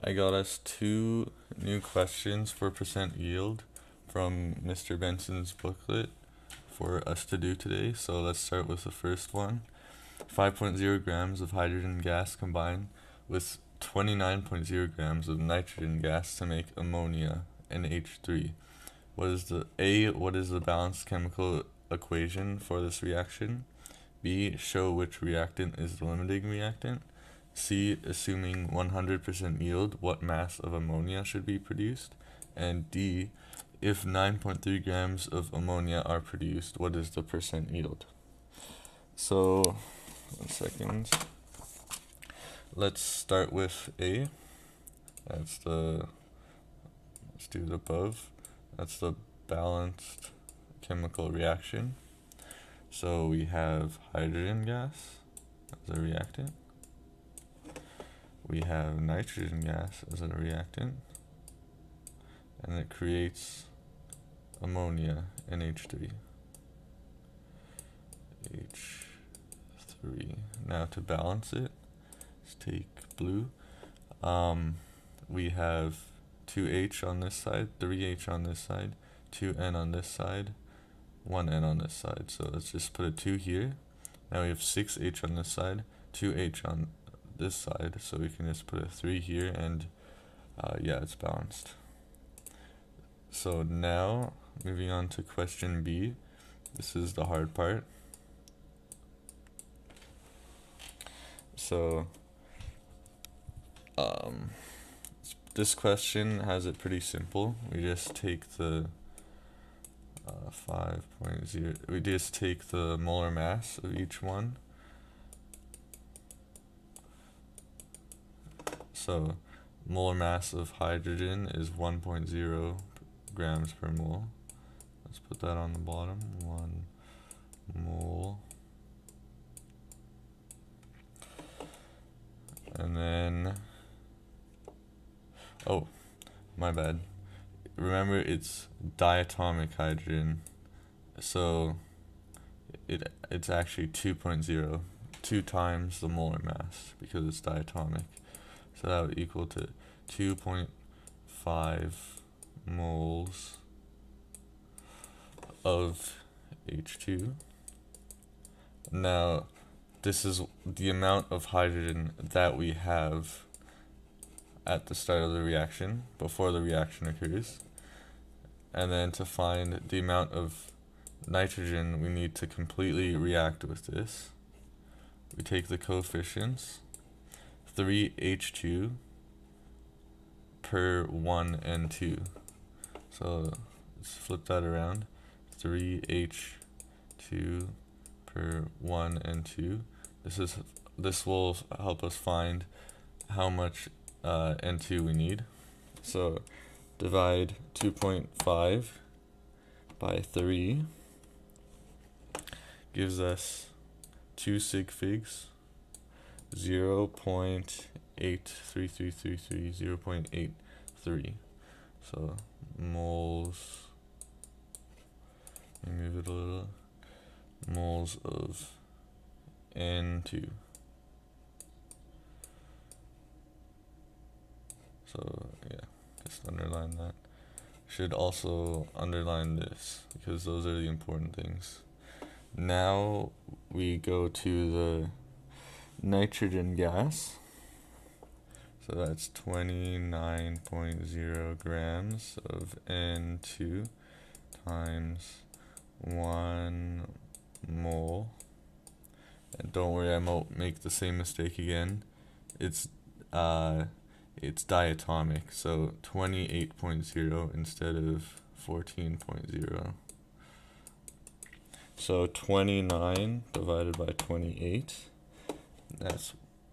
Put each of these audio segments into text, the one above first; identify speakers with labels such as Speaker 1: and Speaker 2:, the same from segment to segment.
Speaker 1: I got us two new questions for percent yield from Mr. Benson's booklet for us to do today. So let's start with the first one. 5.0 grams of hydrogen gas combined with 29.0 grams of nitrogen gas to make ammonia, NH3. What is the balanced chemical equation for this reaction? B, show which reactant is the limiting reactant. C, assuming 100% yield, what mass of ammonia should be produced? And D, if 9.3 grams of ammonia are produced, what is the percent yield? So, 1 second. Let's start with A. Let's do it above. That's the balanced chemical reaction. So we have hydrogen gas as a reactant. We have nitrogen gas as a reactant. And it creates ammonia, NH3. H3. Now to balance it, let's take blue. We have 2H on this side, 3H on this side, 2N on this side, 1N on this side. So let's just put a 2 here. Now we have 6H on this side, 2H on this side. So we can just put a 3 here and yeah, it's balanced. So now, moving on to question B. This is the hard part. So, this question has it pretty simple. We just take the 5.0, we just take the molar mass of each one. So, molar mass of hydrogen is 1.0 grams per mole. Let's put that on the bottom. 1 mole. And then, oh, my bad. Remember, it's diatomic hydrogen, so it's actually 2.0, 2 times the molar mass because it's diatomic. So that would equal to 2.5 moles of H2. Now, this is the amount of hydrogen that we have at the start of the reaction, before the reaction occurs. And then to find the amount of nitrogen we need to completely react with this, we take the coefficients, 3H2 per 1N2. So let's flip that around, 3H2 per 1N2. This will help us find how much N2 we need. So divide 2.5 by 3 gives us 2 sig figs, 0.83333, 0.83. So moles, let me move it a little, moles of N2. So yeah, just underline that. Should also underline this because those are the important things. Now we go to the nitrogen gas. So that's 29.0 grams of N2 times 1 mole. And don't worry, I won't make the same mistake again. It's diatomic, so 28.0 instead of 14.0. So 29 divided by 28, that's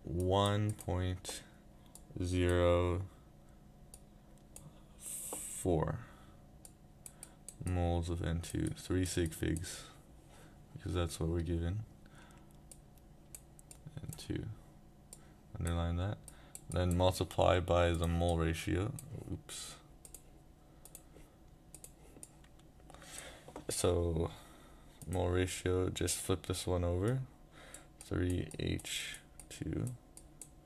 Speaker 1: 1.04 moles of N2, 3 sig figs, because that's what we're given. N2, underline that. Then multiply by the mole ratio. Oops. So mole ratio, just flip this one over. 3H2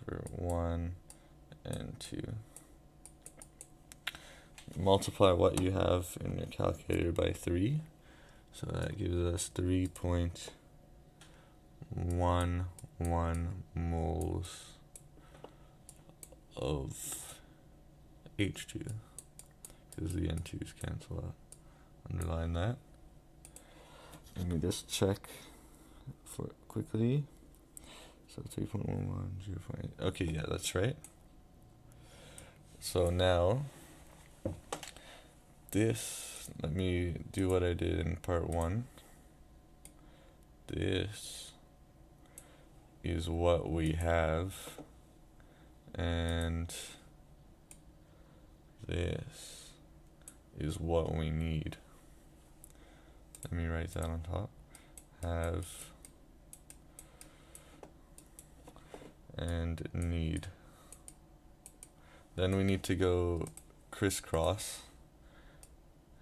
Speaker 1: for 1 and 2. multiply what you have in your calculator by 3. So that gives us 3.11 moles of H2, because the N2's cancel out. Underline that. Let me just check for quickly. So 3.11, 0.8. Okay, yeah, that's right. So now, let me do what I did in part 1. This is what we have, and this is what we need. Let me write that on top. Have and need. Then we need to go crisscross.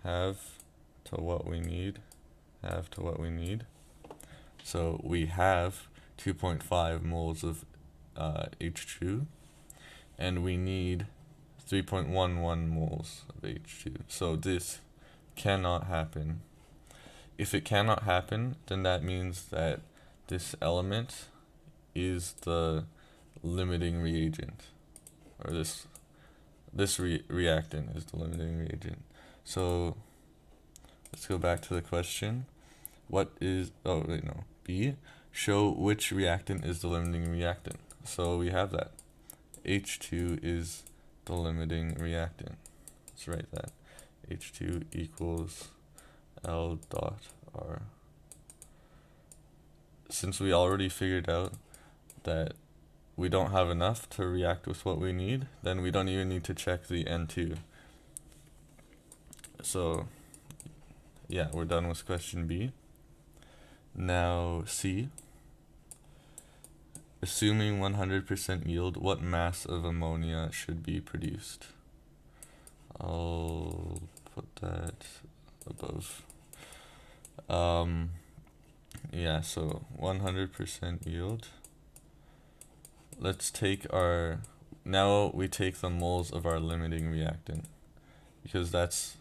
Speaker 1: Have to what we need. Have to what we need. So we have 2.5 moles of H2, and we need 3.11 moles of H2. So this cannot happen. If it cannot happen, then that means that this element is the limiting reagent, or this reactant is the limiting reagent. So let's go back to the question. B, show which reactant is the limiting reactant. So we have that. H2 is the limiting reactant. Let's write that. H2 equals L dot R. Since we already figured out that we don't have enough to react with what we need, then we don't even need to check the N2. So yeah, we're done with question B. Now C. Assuming 100% yield, what mass of ammonia should be produced? I'll put that above. Yeah, so 100% yield. Let's take now we take the moles of our limiting reactant, because that's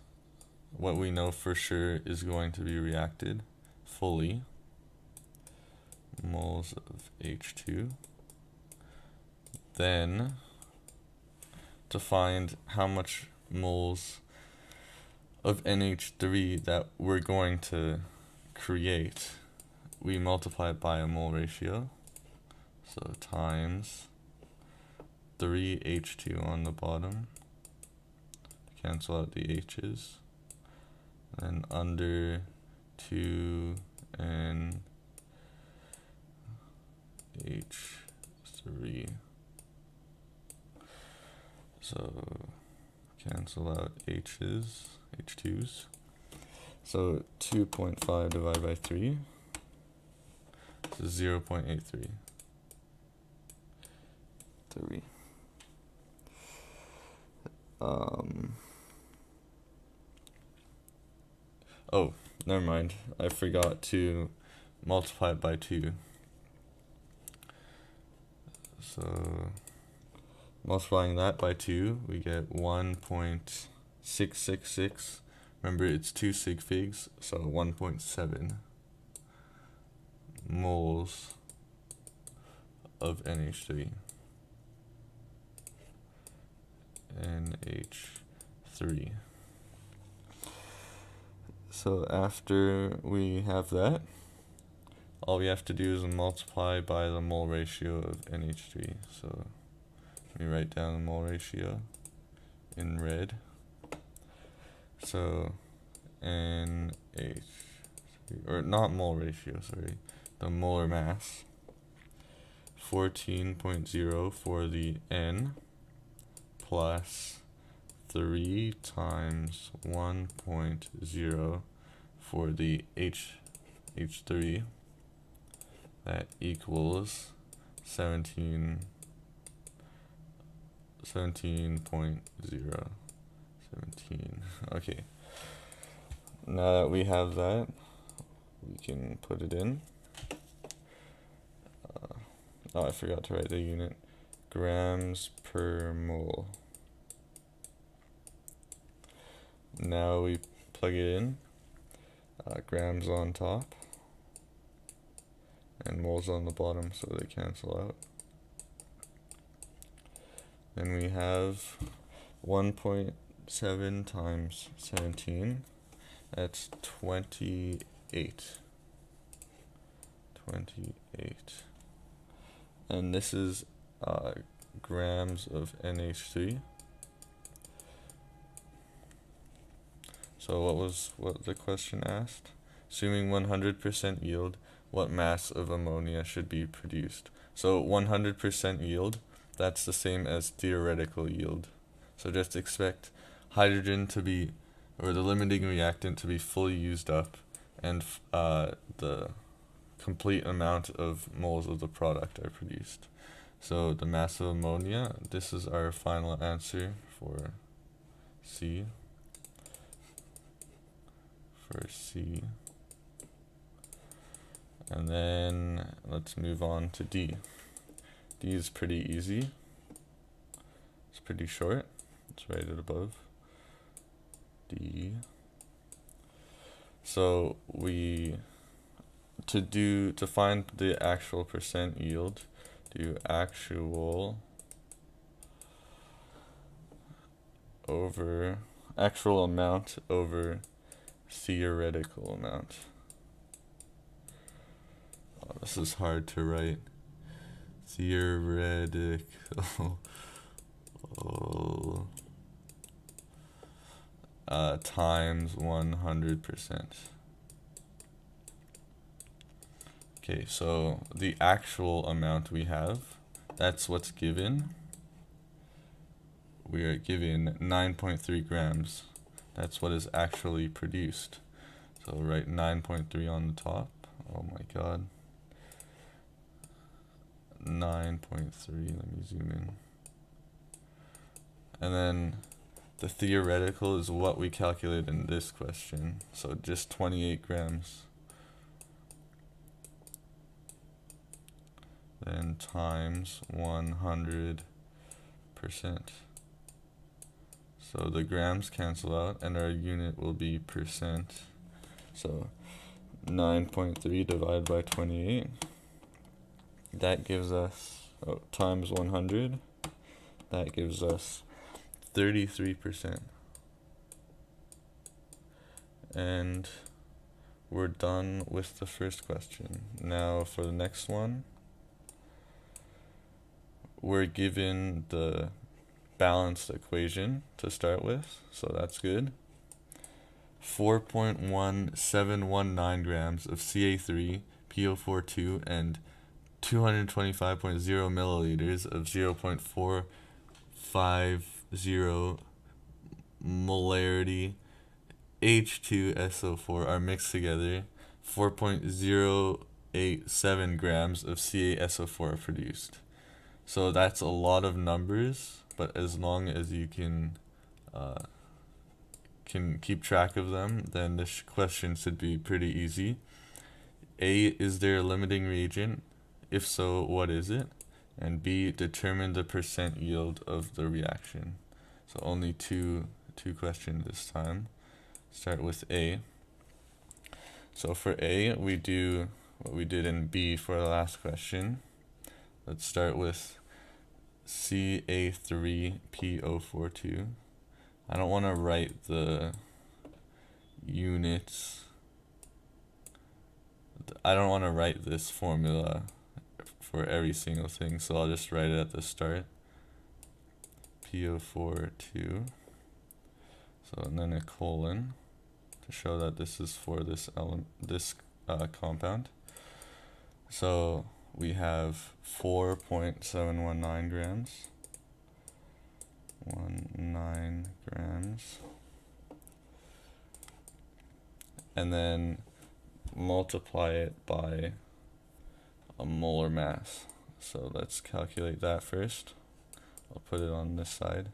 Speaker 1: what we know for sure is going to be reacted fully. Moles of H2. Then, to find how much moles of NH3 that we're going to create, we multiply it by a mole ratio. So times 3H2 on the bottom, cancel out the H's, and under 2N H3. So cancel out H2's. So 2.5 divided by 3. This is 0.83. 3. Oh, never mind. I forgot to multiply it by 2. So multiplying that by 2, we get 1.666. Remember, it's 2 sig figs, so 1.7 moles of NH3. NH3. So after we have that, all we have to do is multiply by the mole ratio of NH3. So let me write down the mole ratio in red. So NH3, or not mole ratio, sorry, the molar mass, 14.0 for the N, plus 3 times 1.0 for the H3. That equals 17.0. 17. Okay. Now that we have that, we can put it in. Oh, I forgot to write the unit. Grams per mole. Now we plug it in, grams on top, and moles on the bottom so they cancel out. Then we have 1.7 times 17, that's 28. 28. And this is grams of NH3. So what the question asked? Assuming 100% yield, what mass of ammonia should be produced? So 100% yield, that's the same as theoretical yield. So just expect hydrogen to be, or the limiting reactant to be fully used up, and the complete amount of moles of the product are produced. So the mass of ammonia, this is our final answer for C. And then let's move on to D. D is pretty easy. It's pretty short. It's right at above. D. So to find the actual percent yield, do actual amount over theoretical amount. Oh, this is hard to write. Theoretical times 100%. Okay, so the actual amount we have, that's what's given. We are given 9.3 grams. That's what is actually produced. So we'll write 9.3 on the top. Oh my god. 9.3, let me zoom in. And then the theoretical is what we calculate in this question. So just 28 grams. Then times 100%. So the grams cancel out and our unit will be percent. So 9.3 divided by 28. That gives us, times 100. That gives us 33%. And we're done with the first question. Now for the next one, we're given the balanced equation to start with, so that's good. 4.1719 grams of Ca3, PO42, and 225.0 milliliters of 0.450 molarity H2SO4 are mixed together. 4.087 grams of CaSO4 are produced. So that's a lot of numbers, but as long as you can keep track of them, then this question should be pretty easy. A, is there a limiting reagent? If so, what is it? And B, determine the percent yield of the reaction. So only two questions this time. Start with A. So for A, we do what we did in B for the last question. Let's start with Ca3PO42. I don't want to write the units. I don't want to write this formula for every single thing, so I'll just write it at the start. PO42. So and then a colon to show that this is for this compound. So we have 4.719 grams. 19 grams. And then multiply it by a molar mass. So let's calculate that first. I'll put it on this side.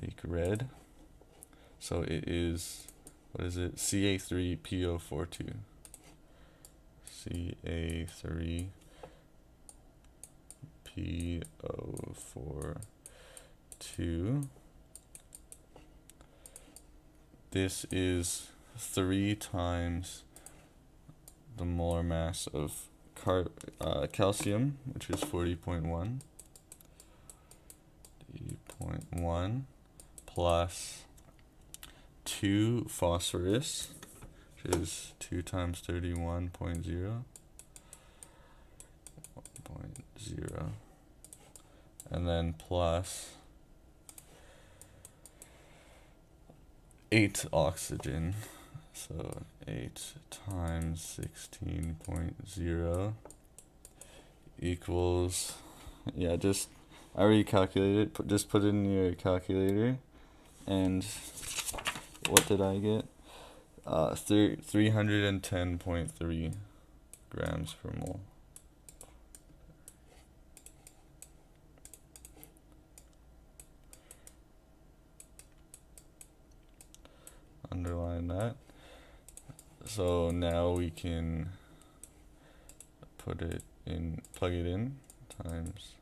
Speaker 1: Take red. So it is, what is it? Ca3PO42. Ca3PO42 this is 3 times the molar mass of calcium, which is 40.1, plus 2 phosphorus, which is 2 times 31.0, and then plus 8 oxygen, so 8 times 16.0 equals, yeah, I already calculated it, just put it in your calculator, and what did I get? 310.3 grams per mole. Underline that. So now we can plug it in, times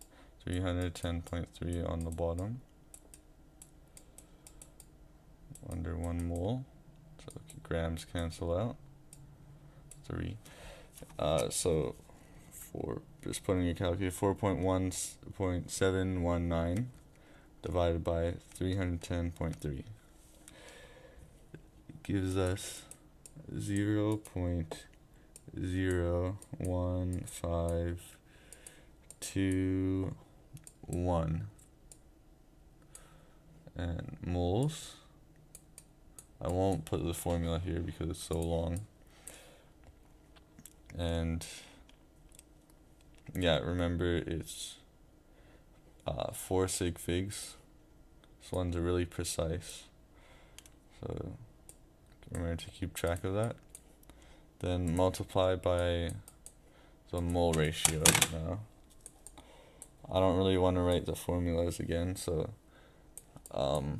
Speaker 1: 310.3 on the bottom, under 1 mole, so grams cancel out, 3. So just putting your calculator, 4.719 divided by 310.3 gives us 0.01521, and moles. I won't put the formula here because it's so long. And yeah, remember it's 4 sig figs. This one's really precise, so remember to keep track of that. Then multiply by the mole ratio. Now I don't really want to write the formulas again, so I'll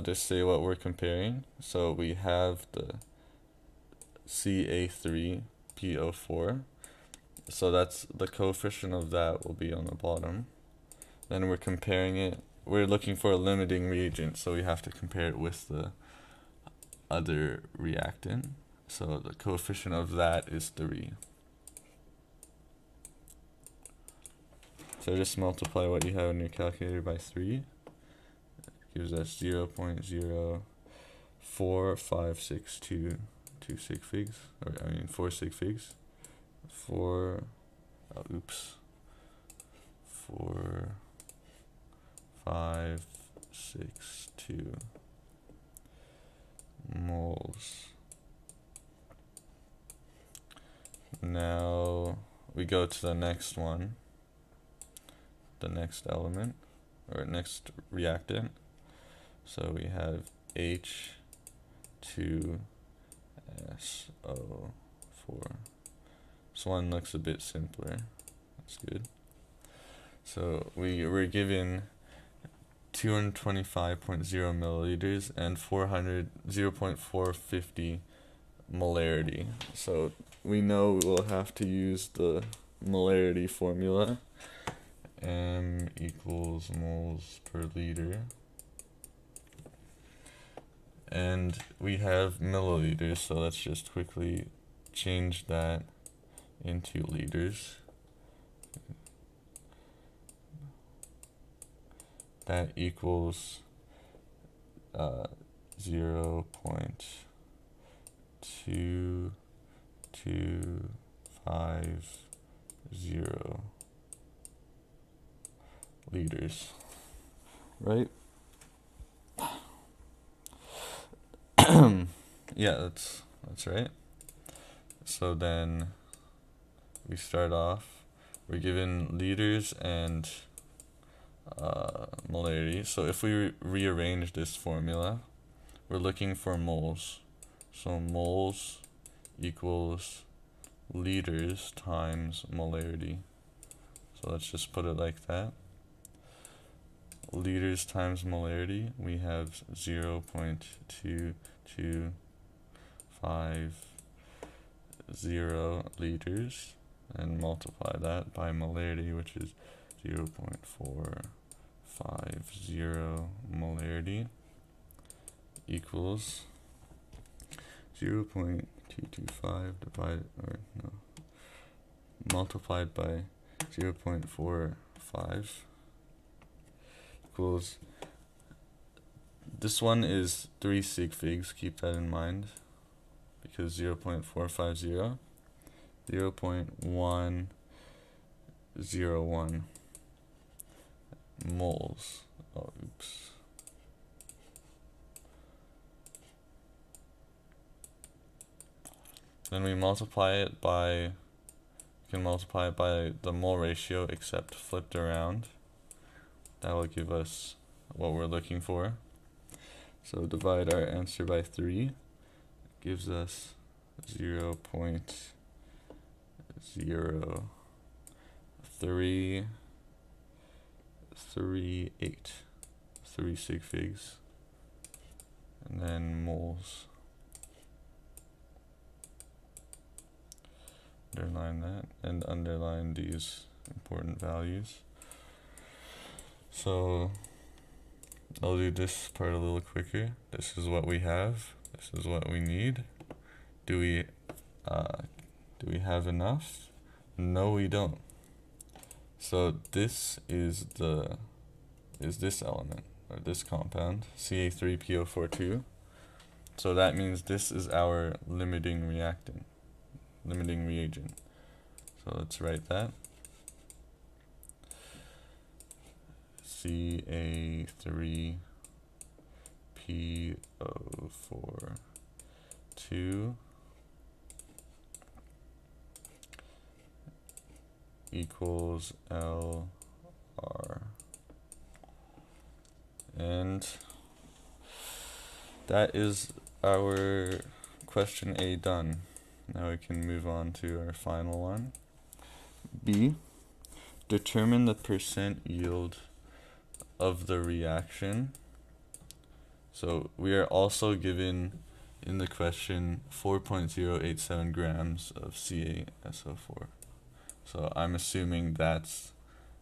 Speaker 1: just say what we're comparing. So we have the Ca3PO4, so that's the coefficient of that will be on the bottom. Then we're comparing it, we're looking for a limiting reagent, so we have to compare it with the other reactant, so the coefficient of that is 3. So just multiply what you have in your calculator by 3. Gives us 0.04562 sig figs, or 4 sig figs. 4,562 moles. Now we go to the next one, the next element, or next reactant. So we have H2SO4. This one looks a bit simpler. That's good. So we're given 225.0 milliliters and 0.450 molarity. So we know we'll have to use the molarity formula. M equals moles per liter. And we have milliliters, so let's just quickly change that into liters. That equals 0.2250 liters, right? Yeah, that's right. So then we start off, we're given liters and molarity. So if we rearrange this formula, we're looking for moles. So moles equals liters times molarity. So let's just put it like that. Liters times molarity, we have 0.2250 liters, and multiply that by molarity, which is 0.450 molarity, equals 0.225 multiplied by 0.45 equals, this one is 3 sig figs, keep that in mind, because 0.450, 0.101 moles. Oh, oops. Then we multiply it by, can multiply it by the mole ratio except flipped around. That will give us what we're looking for. So divide our answer by 3, gives us 0.0338, 3 sig figs, and then moles. Underline that and underline these important values. So I'll do this part a little quicker. This is what we have. This is what we need. Do we have enough? No, we don't. So this is this element, or this compound, Ca3PO42. So that means this is our limiting reagent. So let's write that. Ca3PO42 equals Lr. And that is our question A done. Now we can move on to our final one. B, determine the percent yield of the reaction. So we are also given in the question 4.087 grams of CaSO4. So I'm assuming that's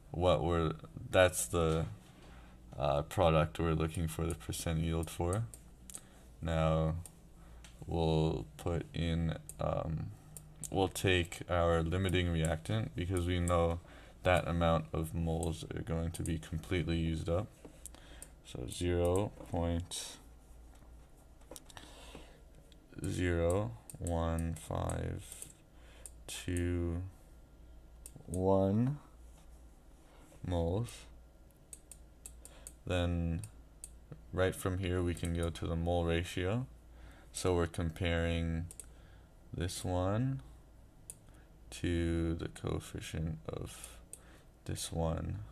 Speaker 1: the product we're looking for the percent yield for. Now we'll put in, we'll take our limiting reactant, because we know that amount of moles are going to be completely used up. So 0.01521 moles. Then right from here we can go to the mole ratio. So we're comparing this one to the coefficient of this one.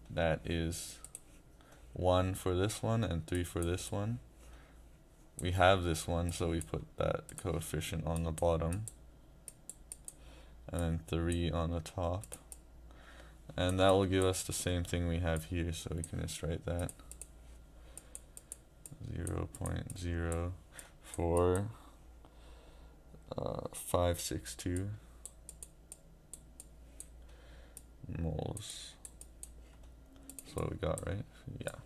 Speaker 1: That is 1 for this one and 3 for this one. We have this one, so we put that coefficient on the bottom, and then 3 on the top. And that will give us the same thing we have here, so we can just write that. 0.04562 moles. That's what we got, right? Yeah.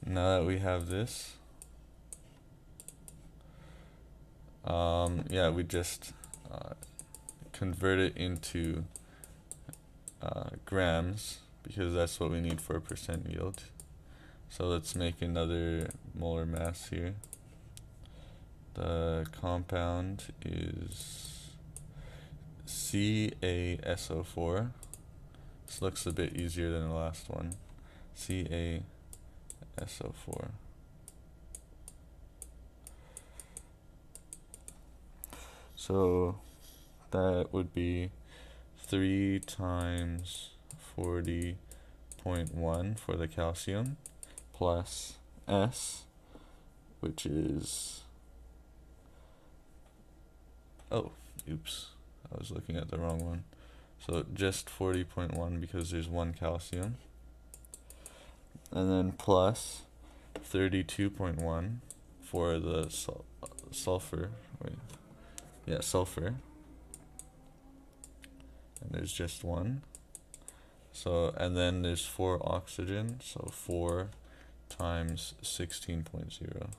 Speaker 1: Now that we have this, yeah, we just convert it into grams, because that's what we need for a percent yield. So let's make another molar mass here. The compound is CaSO4. This looks a bit easier than the last one. CaSO4. So that would be 3 times 40.1 for the calcium, plus S, which is, oh, oops, I was looking at the wrong one. So just 40.1 because there's 1 calcium. And then plus 32.1 for the sulfur. Wait. Yeah, sulfur. And there's just 1. So, and then there's 4 oxygen, so 4 times 16.0.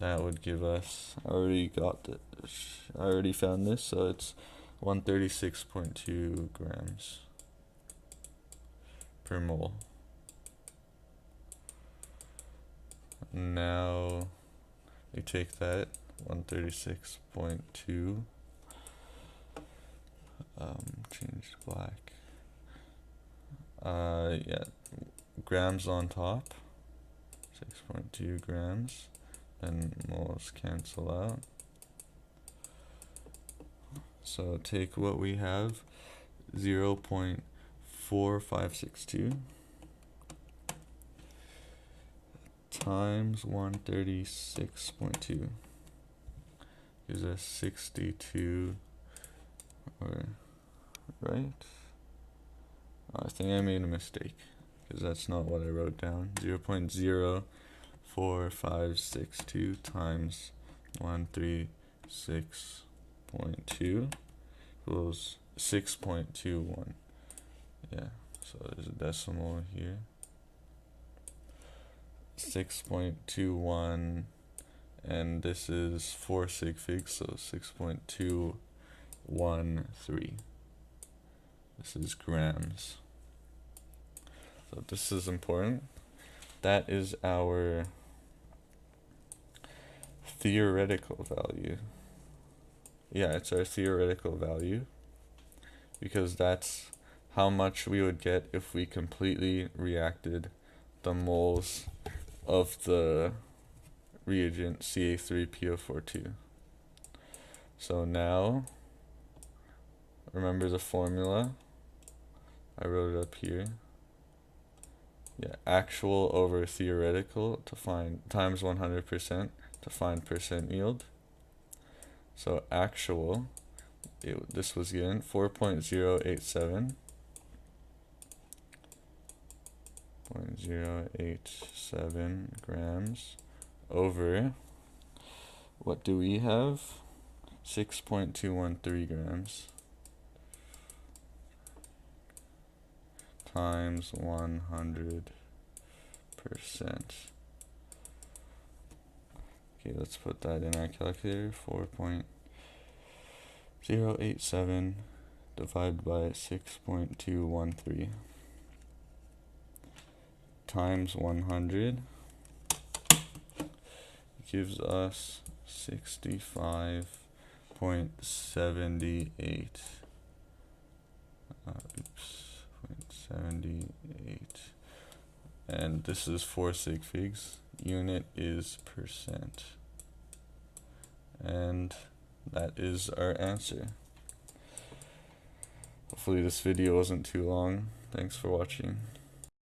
Speaker 1: that would give us, I already found this, so it's 136.2 grams per mole. Now we take that 136.2, change to black, yeah, grams on top, 6.2 grams, and moles cancel out. So take what we have, 0.4562 times 136.2 gives us 62, or right? I think I made a mistake because that's not what I wrote down. 0.04562 times 136.2 equals 6.21. Yeah, so there's a decimal here. 6.21, and this is 4 sig figs, so 6.213. This is grams. So this is important. That is our theoretical value. Yeah, it's our theoretical value, because that's how much we would get if we completely reacted the moles of the reagent Ca3PO42. So now, remember the formula? I wrote it up here. Yeah, actual over theoretical to find times 100% to find percent yield. So actual, this was given 4.087. 0.087 grams over, what do we have? 6.213 grams times 100%. Okay, let's put that in our calculator. 4.087 divided by 6.213 times 100 gives us 65.78. 0.78, and this is 4 sig figs. Unit is percent, and that is our answer. Hopefully this video wasn't too long. Thanks for watching.